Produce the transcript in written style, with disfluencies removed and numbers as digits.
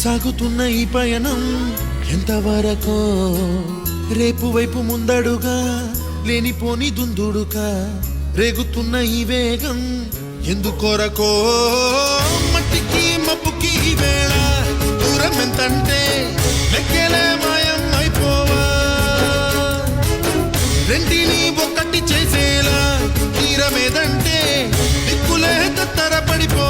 సాగుతున్న ఈ పయనం ఎంతవరకో రేపు వైపు ముందడుగా లేనిపోని దుందుడుగా రేగుతున్న ఈ వేగం ఎందుకొరకో మట్టికి మబ్బుకి వేళ దూరం ఎంతంటే లెక్కలే మాయం అయిపోవా రెండిని ఒక్కటి చేసేలా తీరమేదంటే దిక్కులే తత్తర పడిపో